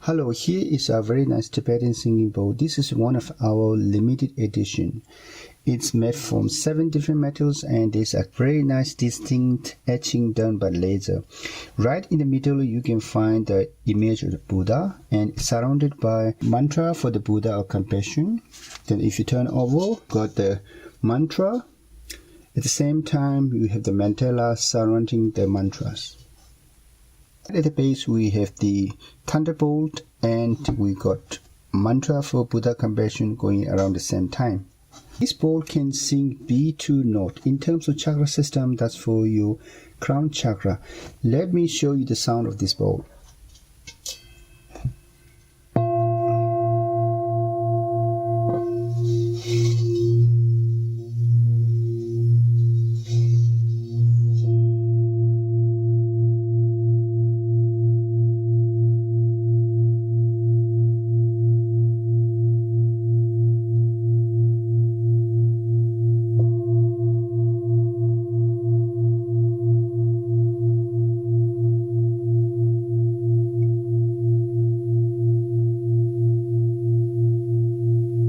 Hello, here is a very nice Tibetan singing bowl. This is one of our limited edition. It's made from 7 different metals and there's a very nice distinct etching done by laser. Right in the middle you can find the image of the Buddha and surrounded by mantra for the Buddha of compassion. Then if you turn over, got the mantra. At the same time you have the mandala surrounding the mantras. At the base we have the thunderbolt and we got mantra for Buddha compassion going around the same time. This bowl can sing B2 note. In terms of chakra system, that's for your crown chakra. Let me show you the sound of this bowl.